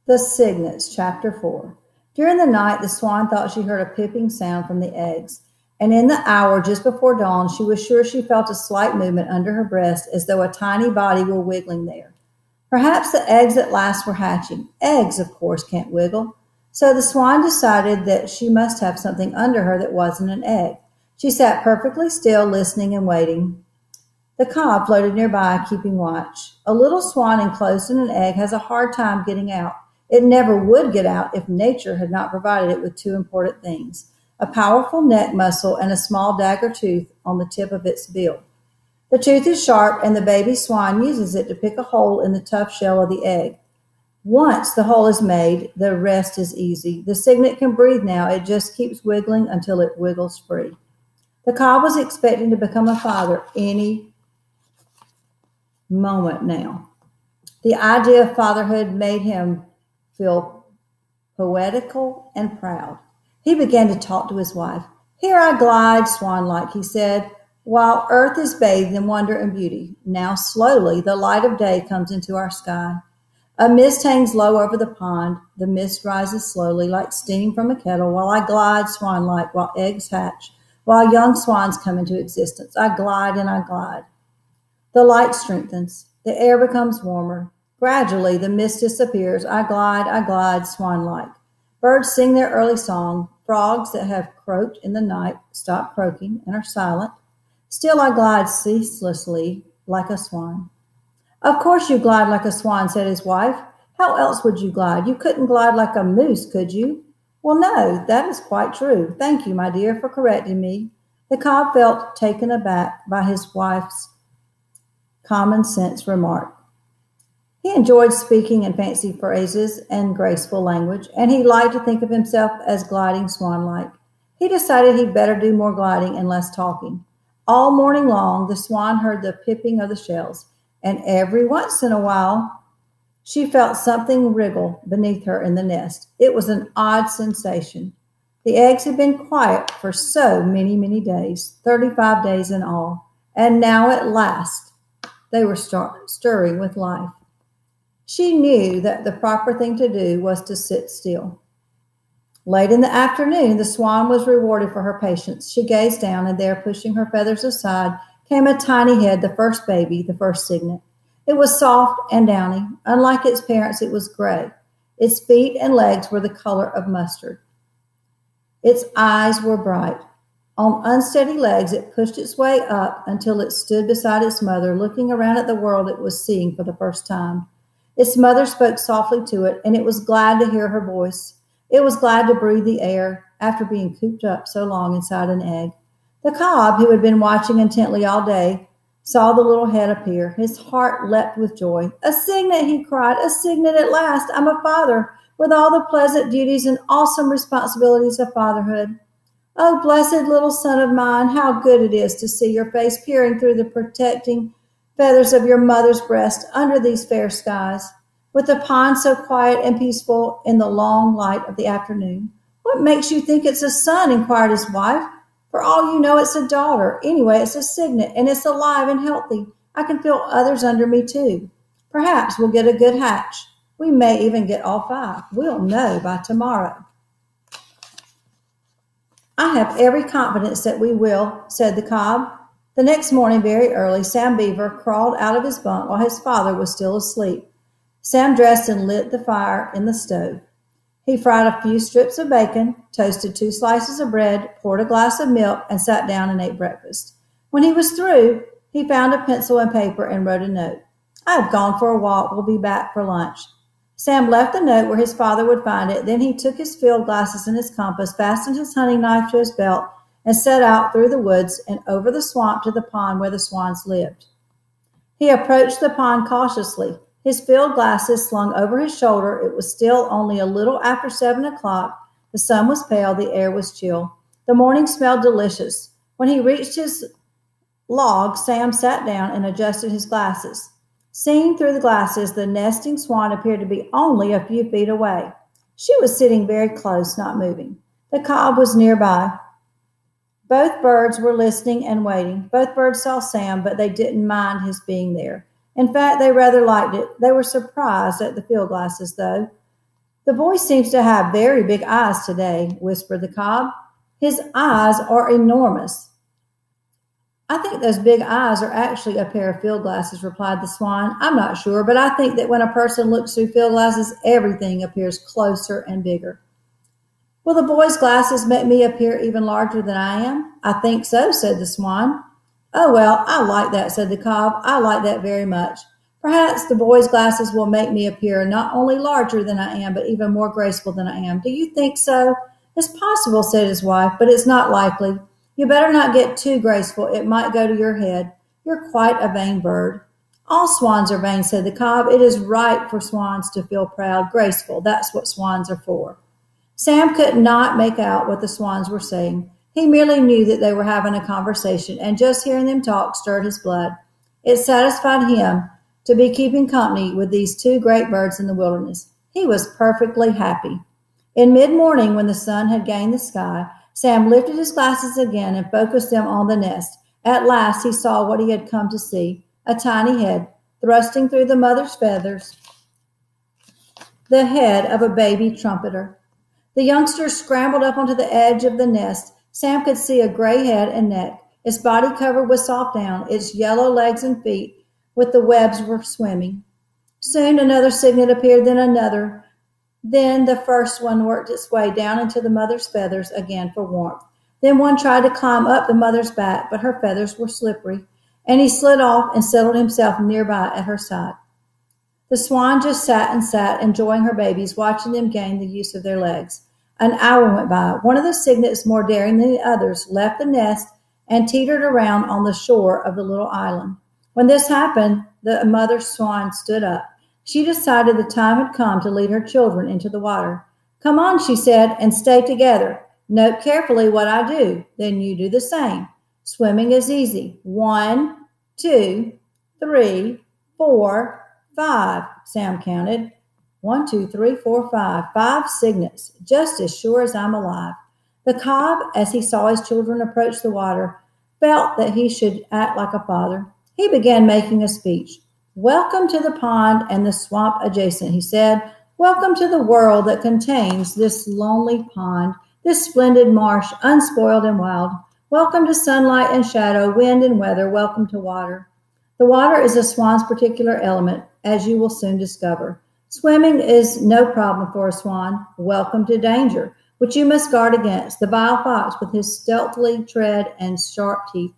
The Cygnets, Chapter 4. During the night, the swan thought she heard a piping sound from the eggs, and in the hour just before dawn, she was sure she felt a slight movement under her breast as though a tiny body were wiggling there. Perhaps the eggs at last were hatching. Eggs, of course, can't wiggle. So the swan decided that she must have something under her that wasn't an egg. She sat perfectly still, listening and waiting. The cob floated nearby, keeping watch. A little swan enclosed in an egg has a hard time getting out. It never would get out if nature had not provided it with two important things: a powerful neck muscle and a small dagger tooth on the tip of its bill. The tooth is sharp, and the baby swan uses it to pick a hole in the tough shell of the egg. Once the hole is made, the rest is easy. The cygnet can breathe now. It just keeps wiggling until it wiggles free. The cob was expecting to become a father any moment now. The idea of fatherhood made him feel poetical and proud. He began to talk to his wife. "Here I glide, swan-like," he said, "while earth is bathed in wonder and beauty. Now slowly the light of day comes into our sky. A mist hangs low over the pond. The mist rises slowly like steam from a kettle while I glide swan-like, while eggs hatch, while young swans come into existence. I glide and I glide." The light strengthens. The air becomes warmer. Gradually, the mist disappears. I glide, swan-like. Birds sing their early song. Frogs that have croaked in the night stop croaking and are silent. Still I glide ceaselessly like a swan. "Of course you glide like a swan," said his wife. "How else would you glide? You couldn't glide like a moose, could you?" "Well, no, that is quite true. Thank you, my dear, for correcting me." The cob felt taken aback by his wife's common sense remark. He enjoyed speaking in fancy phrases and graceful language, and he liked to think of himself as gliding swan-like. He decided he'd better do more gliding and less talking. All morning long, the swan heard the pipping of the shells, and every once in a while, she felt something wriggle beneath her in the nest. It was an odd sensation. The eggs had been quiet for so many, many days, 35 days in all, and now at last they were stirring with life. She knew that the proper thing to do was to sit still. Late in the afternoon, the swan was rewarded for her patience. She gazed down, and there, pushing her feathers aside, came a tiny head, the first baby, the first cygnet. It was soft and downy. Unlike its parents, it was gray. Its feet and legs were the color of mustard. Its eyes were bright. On unsteady legs, it pushed its way up until it stood beside its mother, looking around at the world it was seeing for the first time. Its mother spoke softly to it, and it was glad to hear her voice. It was glad to breathe the air after being cooped up so long inside an egg. The cob, who had been watching intently all day, saw the little head appear. His heart leapt with joy. "A cygnet," he cried, "a cygnet at last. I'm a father, with all the pleasant duties and awesome responsibilities of fatherhood. Oh, blessed little son of mine, how good it is to see your face peering through the protecting feathers of your mother's breast under these fair skies, with the pond so quiet and peaceful in the long light of the afternoon." "What makes you think it's a son?" inquired his wife. "For all you know, it's a daughter. Anyway, it's a cygnet, and it's alive and healthy. I can feel others under me, too. Perhaps we'll get a good hatch. We may even get all 5. We'll know by tomorrow." "I have every confidence that we will," said the cob. The next morning, very early, Sam Beaver crawled out of his bunk while his father was still asleep. Sam dressed and lit the fire in the stove. He fried a few strips of bacon, toasted 2 slices of bread, poured a glass of milk, and sat down and ate breakfast. When he was through, he found a pencil and paper and wrote a note. "I have gone for a walk. We'll be back for lunch." Sam left the note where his father would find it. Then he took his field glasses and his compass, fastened his hunting knife to his belt, and set out through the woods and over the swamp to the pond where the swans lived. He approached the pond cautiously, his field glasses slung over his shoulder. It was still only a little after 7 o'clock. The sun was pale, the air was chill. The morning smelled delicious. When he reached his log, Sam sat down and adjusted his glasses. Seen through the glasses, the nesting swan appeared to be only a few feet away. She was sitting very close, not moving. The cob was nearby. Both birds were listening and waiting. Both birds saw Sam, but they didn't mind his being there. In fact, they rather liked it. They were surprised at the field glasses, though. The boy seems to have very big eyes today, whispered the cob. His eyes are enormous. I think those big eyes are actually a pair of field glasses, replied the swan. I'm not sure, but I think that when a person looks through field glasses, everything appears closer and bigger. Will the boy's glasses make me appear even larger than I am? I think so, said the swan. Oh, well, I like that, said the cob. I like that very much. Perhaps the boy's glasses will make me appear not only larger than I am, but even more graceful than I am. Do you think so? It's possible, said his wife, but it's not likely. You better not get too graceful. It might go to your head. You're quite a vain bird. All swans are vain, said the cob. It is right for swans to feel proud, graceful. That's what swans are for. Sam could not make out what the swans were saying. He merely knew that they were having a conversation, and just hearing them talk stirred his blood. It satisfied him to be keeping company with these two great birds in the wilderness. He was perfectly happy. In mid-morning, when the sun had gained the sky, Sam lifted his glasses again and focused them on the nest. At last he saw what he had come to see, a tiny head, thrusting through the mother's feathers, the head of a baby trumpeter. The youngster scrambled up onto the edge of the nest. Sam could see a gray head and neck, its body covered with soft down, its yellow legs and feet with the webs were swimming. Soon another cygnet appeared, then another. Then the first one worked its way down into the mother's feathers again for warmth. Then one tried to climb up the mother's back, but her feathers were slippery, and he slid off and settled himself nearby at her side. The swan just sat and sat, enjoying her babies, watching them gain the use of their legs. An hour went by. One of the cygnets, more daring than the others, left the nest and teetered around on the shore of the little island. When this happened, the mother swan stood up. She decided the time had come to lead her children into the water. Come on, she said, and stay together. Note carefully what I do. Then you do the same. Swimming is easy. 1, 2, 3, 4, 5. Sam counted. 1, 2, 3, 4, 5. 5 cygnets, just as sure as I'm alive. The cob, as he saw his children approach the water, felt that he should act like a father. He began making a speech. Welcome to the pond and the swamp adjacent, he said. Welcome to the world that contains this lonely pond, this splendid marsh, unspoiled and wild. Welcome to sunlight and shadow, wind and weather. Welcome to water. The water is a swan's particular element, as you will soon discover. Swimming is no problem for a swan. Welcome to danger, which you must guard against, the vile fox with his stealthily tread and sharp teeth.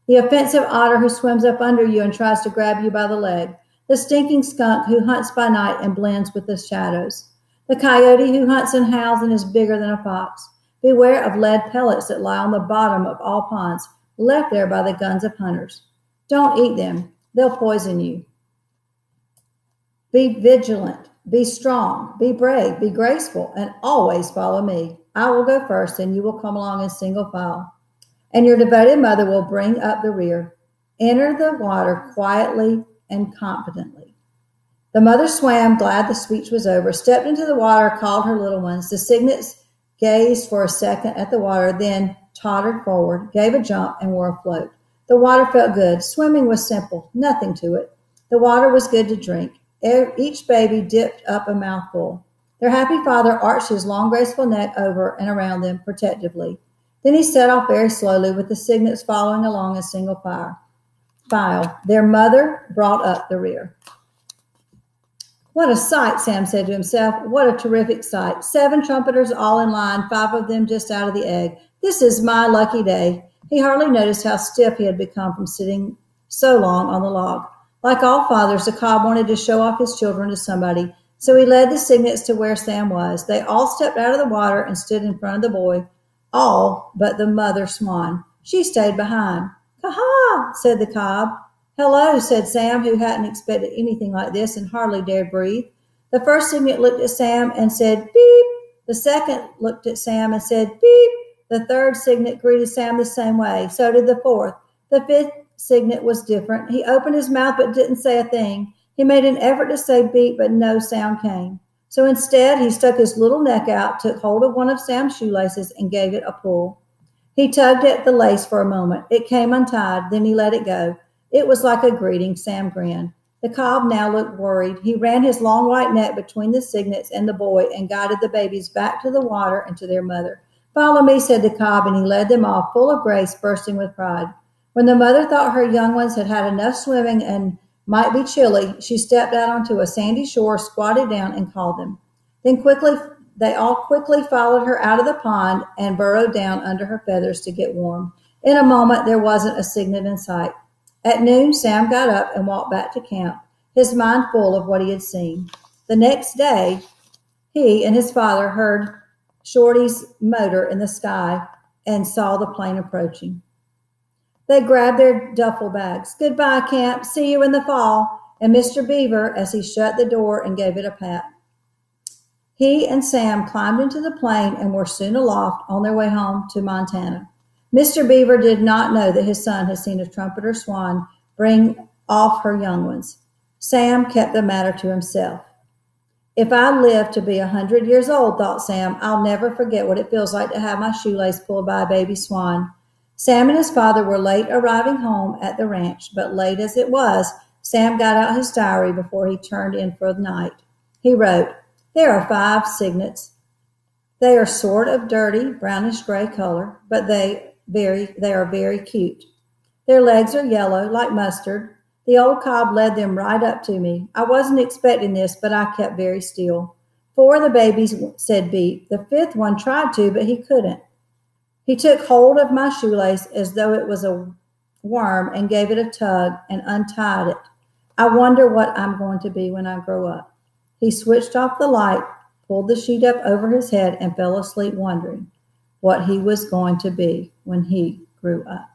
The offensive otter who swims up under you and tries to grab you by the leg. The stinking skunk who hunts by night and blends with the shadows. The coyote who hunts and howls and is bigger than a fox. Beware of lead pellets that lie on the bottom of all ponds, left there by the guns of hunters. Don't eat them. They'll poison you. Be vigilant. Be strong. Be brave. Be graceful. And always follow me. I will go first, and you will come along in single file. And your devoted mother will bring up the rear. Enter the water quietly and confidently. The mother swam, glad the speech was over, stepped into the water, called her little ones. The cygnets gazed for a second at the water, then tottered forward, gave a jump, and were afloat. The water felt good. Swimming was simple, nothing to it. The water was good to drink. Each baby dipped up a mouthful. Their happy father arched his long, graceful neck over and around them protectively. Then he set off very slowly, with the cygnets following along in single file. Their mother brought up the rear. What a sight, Sam said to himself. What a terrific sight. 7 trumpeters all in line, 5 of them just out of the egg. This is my lucky day. He hardly noticed how stiff he had become from sitting so long on the log. Like all fathers, the cob wanted to show off his children to somebody, so he led the cygnets to where Sam was. They all stepped out of the water and stood in front of the boy. All but the mother swan. She stayed behind. "Caw," said the cob. "Hello," said Sam, who hadn't expected anything like this and hardly dared breathe. The first cygnet looked at Sam and said, "Beep." The second looked at Sam and said, "Beep." The third cygnet greeted Sam the same way. So did the fourth. The fifth cygnet was different. He opened his mouth but didn't say a thing. He made an effort to say beep, but no sound came. So instead, he stuck his little neck out, took hold of one of Sam's shoelaces, and gave it a pull. He tugged at the lace for a moment. It came untied. Then he let it go. It was like a greeting. Sam grinned. The cob now looked worried. He ran his long white neck between the cygnets and the boy and guided the babies back to the water and to their mother. "Follow me," said the cob, and he led them off, full of grace, bursting with pride. When the mother thought her young ones had had enough swimming and might be chilly, she stepped out onto a sandy shore, squatted down, and called them. Then they all quickly followed her out of the pond and burrowed down under her feathers to get warm. In a moment, there wasn't a cygnet in sight. At noon, Sam got up and walked back to camp, his mind full of what he had seen. The next day, he and his father heard Shorty's motor in the sky and saw the plane approaching. They grabbed their duffel bags. "Goodbye, camp. See you in the fall," and Mr. Beaver as he shut the door and gave it a pat. He and Sam climbed into the plane and were soon aloft on their way home to Montana. Mr. Beaver did not know that his son had seen a trumpeter swan bring off her young ones. Sam kept the matter to himself. "If I live to be 100 years old," thought Sam, "I'll never forget what it feels like to have my shoelace pulled by a baby swan." Sam and his father were late arriving home at the ranch, but late as it was, Sam got out his diary before he turned in for the night. He wrote, "There are 5 cygnets. They are sort of dirty, brownish gray color, but they are very cute. Their legs are yellow, like mustard. The old cob led them right up to me. I wasn't expecting this, but I kept very still. 4 of the babies said beep. The 5th one tried to, but he couldn't. He took hold of my shoelace as though it was a worm and gave it a tug and untied it. I wonder what I'm going to be when I grow up." He switched off the light, pulled the sheet up over his head, and fell asleep wondering what he was going to be when he grew up.